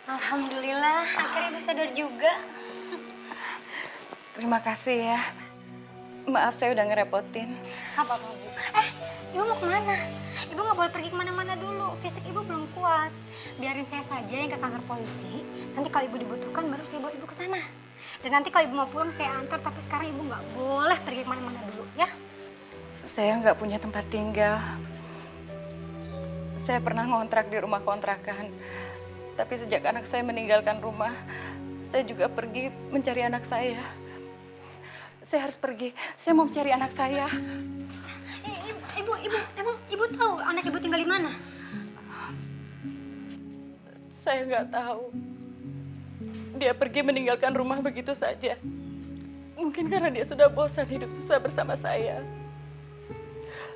Alhamdulillah, akhirnya ibu sadar juga. Terima kasih ya. Maaf saya udah ngerepotin. Apa-apa, Bu. Ibu mau kemana? Ibu nggak boleh pergi kemana-mana dulu. Fisik ibu belum kuat. Biarin saya saja yang ke kantor polisi. Nanti kalau ibu dibutuhkan, baru saya bawa ibu ke sana. Dan nanti kalau ibu mau pulang, saya antar. Tapi sekarang ibu nggak boleh pergi kemana-mana dulu, ya? Saya nggak punya tempat tinggal. Saya pernah ngontrak di rumah kontrakan. Tapi sejak anak saya meninggalkan rumah, saya juga pergi mencari anak saya. Saya harus pergi. Saya mau mencari anak saya. Emang ibu tahu anak ibu tinggal di mana? Saya nggak tahu. Dia pergi meninggalkan rumah begitu saja. Mungkin karena dia sudah bosan hidup susah bersama saya.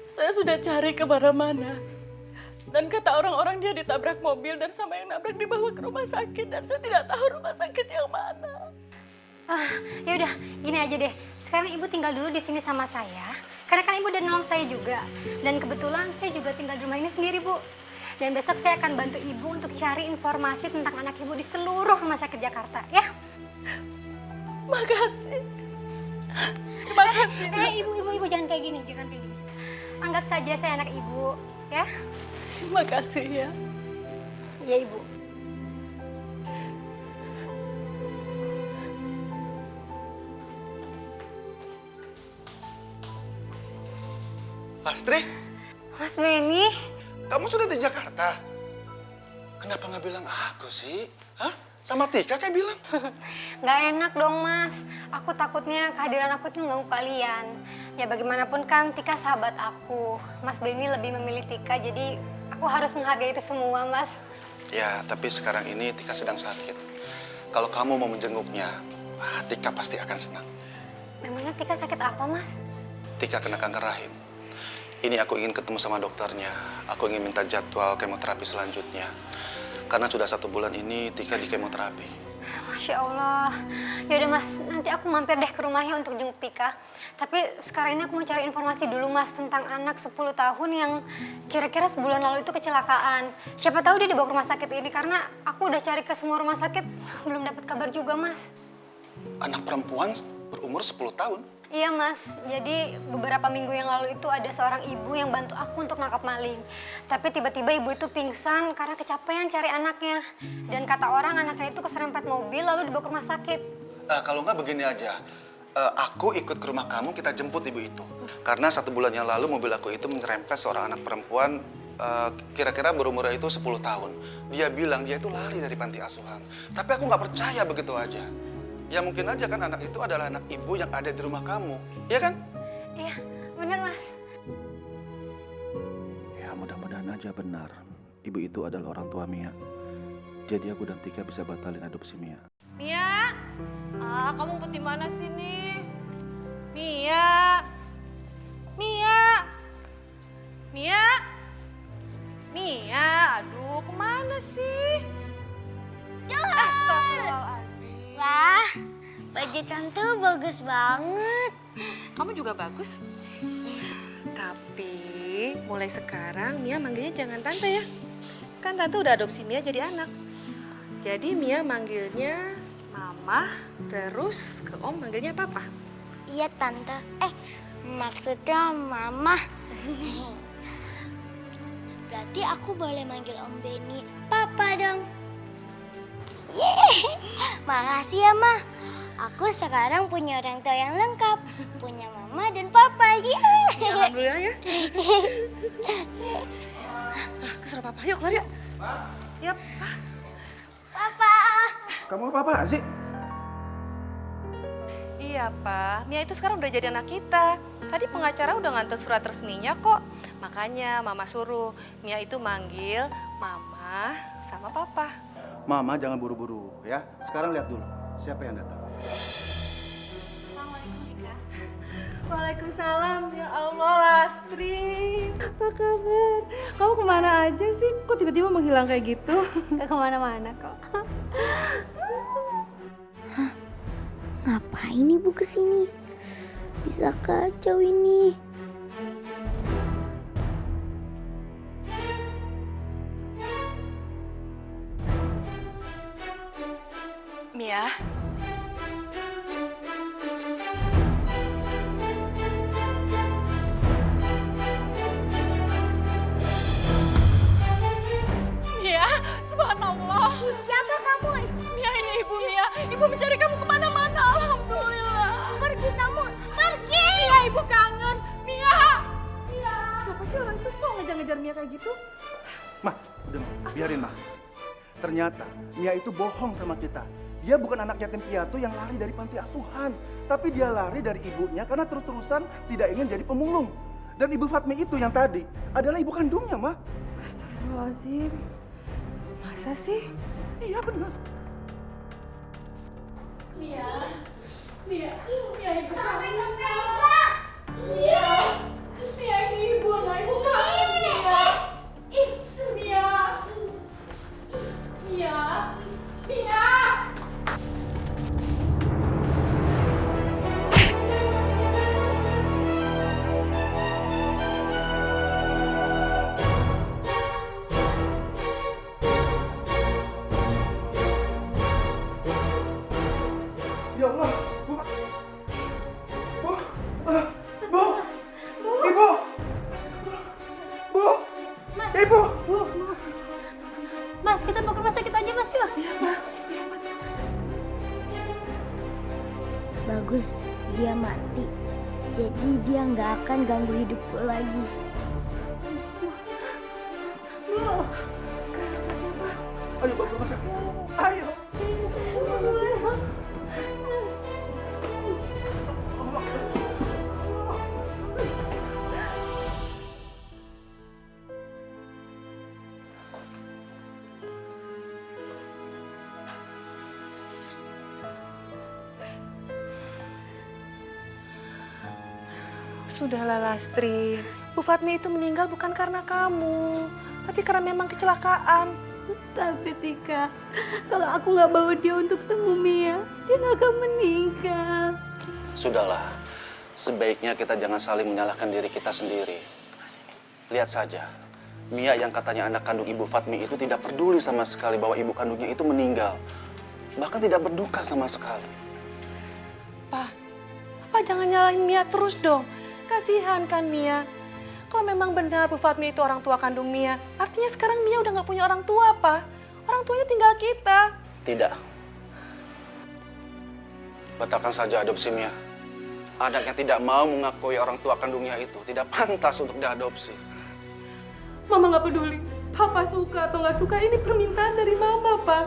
Saya sudah cari kemana-mana. Dan kata orang-orang dia ditabrak mobil dan sama yang nabrak dibawa ke rumah sakit. Dan saya tidak tahu rumah sakit yang mana. Ya udah, gini aja deh. Sekarang ibu tinggal dulu di sini sama saya. Karena kan ibu udah nolong saya juga. Dan kebetulan saya juga tinggal di rumah ini sendiri, Bu. Dan besok saya akan bantu ibu untuk cari informasi tentang anak ibu di seluruh rumah sakit Jakarta, ya? Makasih. Terima kasih. Ibu jangan kayak gini, jangan kayak gini. Anggap saja saya anak ibu, ya? Terima kasih ya. Iya, Ibu. Lastri, Mas Benny, kamu sudah di Jakarta? Kenapa nggak bilang aku sih? Hah? Sama Tika kayak bilang? nggak enak dong, Mas. Aku takutnya kehadiran aku itu mengganggu kalian. Ya bagaimanapun kan Tika sahabat aku. Mas Benny lebih memilih Tika, jadi aku harus menghargai itu semua, Mas. Ya, tapi sekarang ini Tika sedang sakit. Kalau kamu mau menjenguknya, Tika pasti akan senang. Memangnya Tika sakit apa, Mas? Tika kena kanker rahim. Ini aku ingin ketemu sama dokternya. Aku ingin minta jadwal kemoterapi selanjutnya. Karena sudah 1 bulan ini Tika di kemoterapi. Masya Allah. Yaudah, Mas, nanti aku mampir deh ke rumahnya untuk jenguk Tika. Tapi sekarang ini aku mau cari informasi dulu, Mas, tentang anak 10 tahun yang kira-kira sebulan lalu itu kecelakaan. Siapa tahu dia dibawa ke rumah sakit ini, karena aku udah cari ke semua rumah sakit, belum dapat kabar juga, Mas. Anak perempuan berumur 10 tahun? Iya, Mas, jadi beberapa minggu yang lalu itu ada seorang ibu yang bantu aku untuk nangkap maling. Tapi tiba-tiba ibu itu pingsan karena kecapean cari anaknya. Dan kata orang anaknya itu keserempet mobil lalu dibawa ke rumah sakit. Kalau nggak begini aja. Aku ikut ke rumah kamu, kita jemput ibu itu. Karena 1 bulan yang lalu mobil aku itu menyerempet seorang anak perempuan kira-kira berumurnya itu 10 tahun. Dia bilang dia itu lari dari panti asuhan. Tapi aku nggak percaya begitu aja. Ya mungkin aja kan anak itu adalah anak ibu yang ada di rumah kamu, iya kan? Iya, benar, Mas. Ya mudah-mudahan aja benar. Ibu itu adalah orang tua Mia. Jadi aku dan Tika bisa batalin adopsi Mia. Mia, kamu ngumpet di mana sih nih? Mia, Mia, Mia, Mia, aduh kemana sih? Astagfirullahaladzim. Wah, baju tante bagus banget. Kamu juga bagus. Tapi mulai sekarang Mia manggilnya jangan tante ya. Kan tante udah adopsi Mia jadi anak. Jadi Mia manggilnya mama, terus ke om manggilnya papa. Iya tante. Maksudnya mama. Berarti aku boleh manggil Om Benny papa dong. Yeay, makasih ya Ma. Aku sekarang punya orang tua yang lengkap. Punya mama dan papa. Yeay. Ya, alhamdulillah ya. Keserah papa, yuk keluar yuk. Yuk. Papa. Kamu apa sih? Iya, Pak. Mia itu sekarang udah jadi anak kita. Tadi pengacara udah nganter surat resminya kok. Makanya Mama suruh Mia itu manggil Mama sama Papa. Mama jangan buru-buru ya. Sekarang lihat dulu siapa yang datang. Assalamualaikum, Tika. Waalaikumsalam. Ya Allah, Lastri. Apa kabar? Kamu kemana aja sih? Kok tiba-tiba menghilang kayak gitu? Gak kemana-mana kok. Ngapain ibu kesini? Bisa kacau ini. ngejar Mia kayak gitu? Mah, udah Mah, biarin Mah. Ternyata Mia itu bohong sama kita. Dia bukan anak yatim piatu yang lari dari panti asuhan. Tapi dia lari dari ibunya karena terus-terusan tidak ingin jadi pemulung. Dan Ibu Fatmi itu yang tadi adalah ibu kandungnya, Mah. Astagfirullahaladzim. Masa sih? Iya benar. Ya Allah, Bu. Bu. Bu. Ibu. Bu. Mas. Ibu. Mas, kita mau ke rumah sakit aja, Mas. Yuk. Bagus, dia mati. Jadi dia nggak akan ganggu hidupku lagi. Bu. Ayo bawa ke rumah sakit. Ayo. Sudahlah Lastri, Bu Fatmi itu meninggal bukan karena kamu, tapi karena memang kecelakaan. Tapi Tika, kalau aku nggak bawa dia untuk temu Mia, dia nggak akan meninggal. Sudahlah, sebaiknya kita jangan saling menyalahkan diri kita sendiri. Lihat saja, Mia yang katanya anak kandung Ibu Fatmi itu tidak peduli sama sekali bahwa ibu kandungnya itu meninggal. Bahkan tidak berduka sama sekali. Papa jangan nyalahin Mia terus dong. Kasihan kan Mia. Kalau memang benar Bu Fatmi itu orang tua kandung Mia, artinya sekarang Mia udah gak punya orang tua, Pak. Orang tuanya tinggal kita. Tidak. Batalkan saja adopsi Mia. Anak yang tidak mau mengakui orang tua kandungnya itu tidak pantas untuk diadopsi. Mama gak peduli. Papa suka atau gak suka, ini permintaan dari Mama, Pak.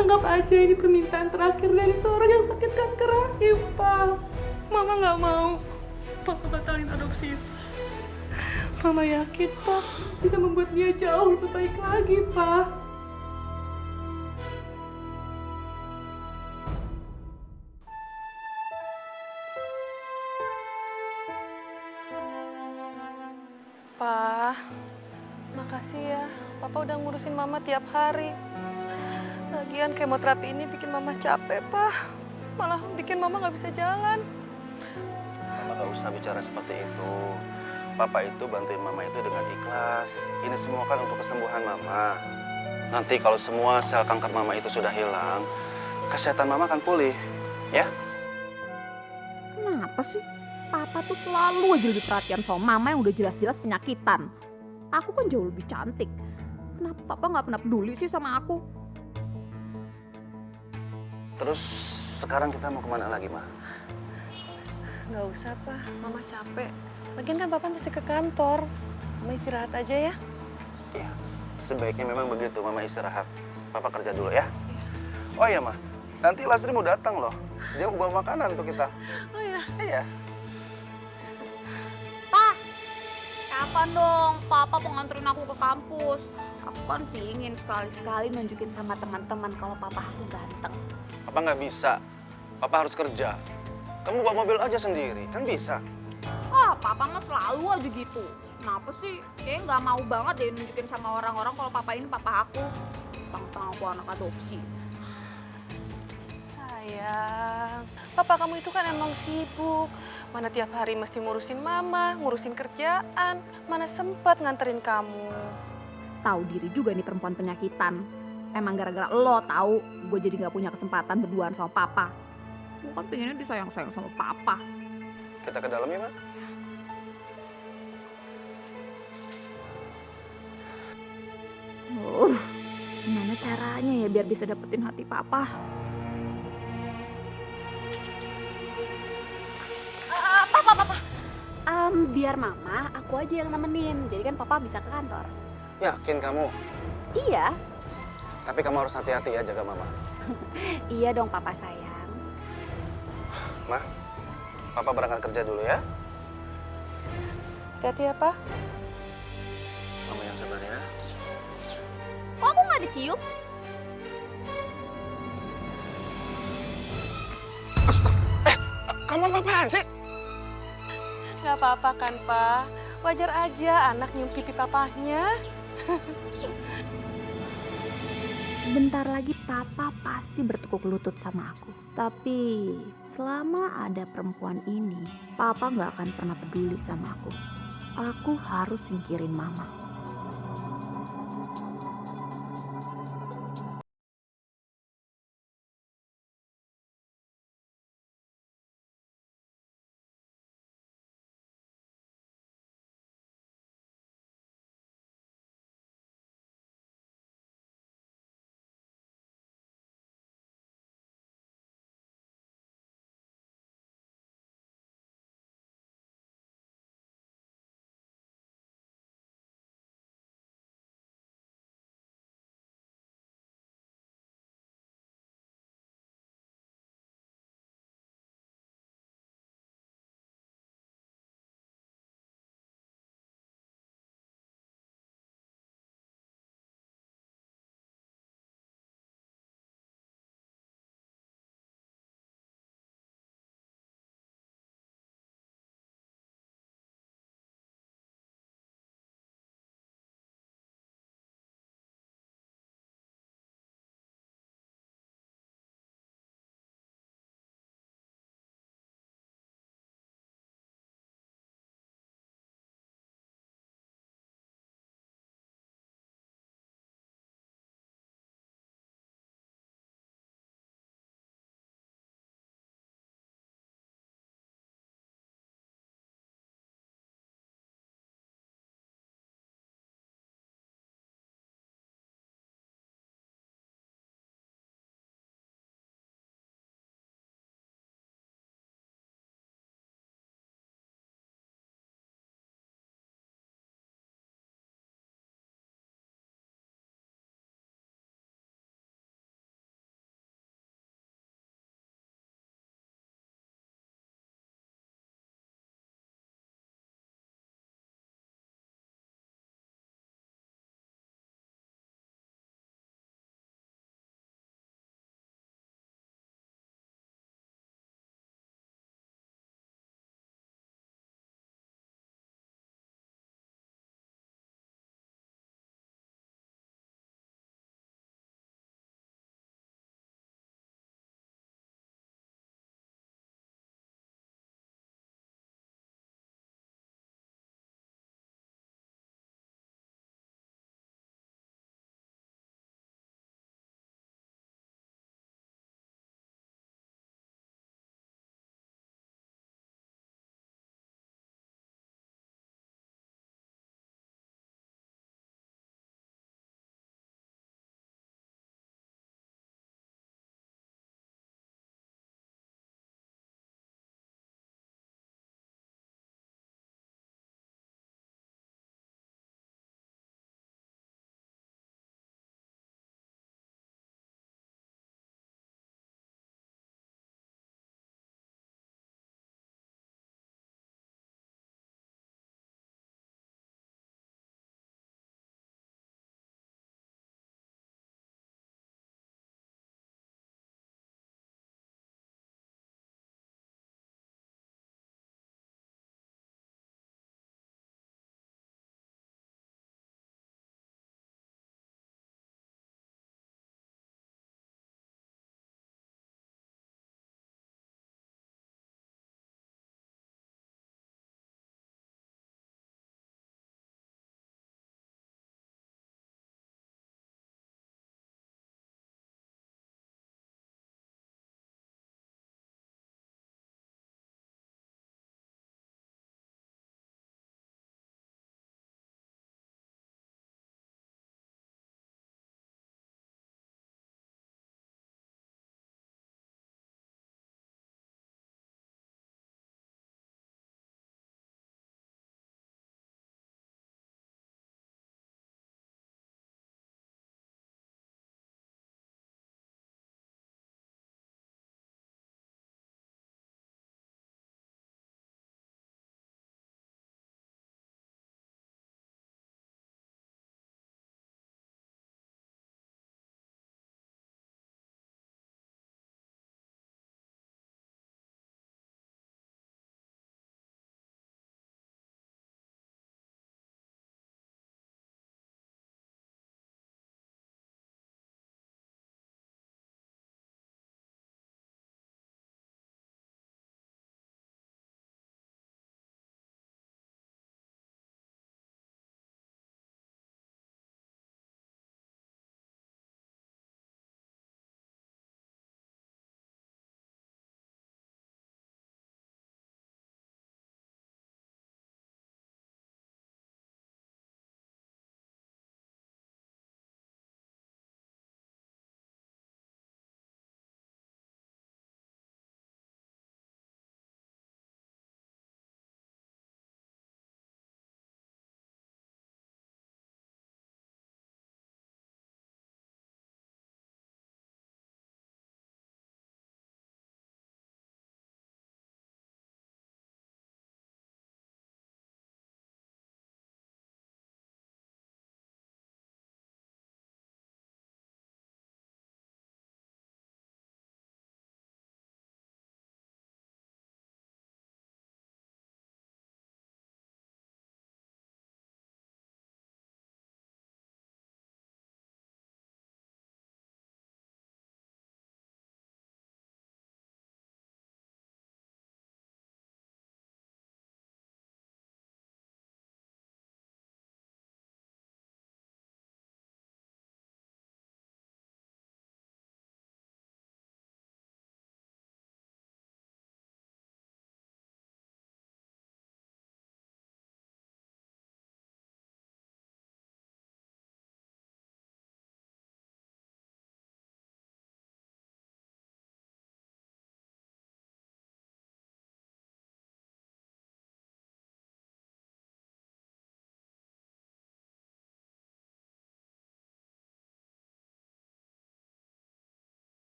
Anggap aja ini permintaan terakhir dari seorang yang sakit kanker rahim, Pak. Mama gak mau Papa batalin adopsi itu. Mama yakin, Pak, bisa membuat dia jauh lebih baik lagi, Pak. Pak, makasih ya. Papa udah ngurusin Mama tiap hari. Lagian kemoterapi ini bikin Mama capek, Pak. Malah bikin Mama gak bisa jalan. Mama gak usah bicara seperti itu. Papa itu bantuin Mama itu dengan ikhlas. Ini semua kan untuk kesembuhan Mama. Nanti kalau semua sel kanker Mama itu sudah hilang, kesehatan Mama akan pulih, ya? Kenapa sih? Papa tuh selalu aja lebih perhatian sama Mama yang udah jelas-jelas penyakitan. Aku kan jauh lebih cantik. Kenapa Papa nggak pernah peduli sih sama aku? Terus sekarang kita mau kemana lagi, Ma? Gak usah, Pak. Mama capek. Lagian kan Papa mesti ke kantor. Mama istirahat aja ya. Iya, sebaiknya memang begitu. Mama istirahat. Papa kerja dulu ya. Oh iya, Ma. Nanti Lastri mau datang loh. Dia mau bawa makanan untuk kita. Oh ya. Iya. Pa, kapan dong Papa mau nganterin aku ke kampus? Aku kan pingin sekali-sekali nunjukin sama teman-teman kalau Papa aku ganteng. Papa nggak bisa. Papa harus kerja. Kamu bawa mobil aja sendiri, kan bisa. Ah, Papa mah selalu aja gitu. Kenapa sih? Kayaknya nggak mau banget deh nunjukin sama orang-orang kalau Papa ini Papa aku. Tentang aku anak adopsi. Sayang, Papa kamu itu kan emang sibuk. Mana tiap hari mesti ngurusin Mama, ngurusin kerjaan. Mana sempat nganterin kamu. Tahu diri juga nih perempuan penyakitan. Emang gara-gara lo tahu gue jadi nggak punya kesempatan berduaan sama Papa. Gue kan pengennya disayang-sayang sama Papa. Kita ke dalam ya, Ma? Gimana caranya ya biar bisa dapetin hati Papa? Papa. Biar mama, aku aja yang nemenin. Jadi kan papa bisa ke kantor. Yakin kamu? Iya, Tapi kamu harus hati-hati ya jaga mama. iya dong papa sayang. Ma, papa berangkat kerja dulu ya. Hati-hati ya, Pak. Mama yang sabar ya. Kok aku nggak dicium? Kamu apaan sih? Nggak apa-apa kan, Pak? Wajar aja anak nyium pipi papahnya. Sebentar lagi papa pasti bertekuk lutut sama aku. Tapi selama ada perempuan ini, papa nggak akan pernah peduli sama aku. Aku harus singkirin mama.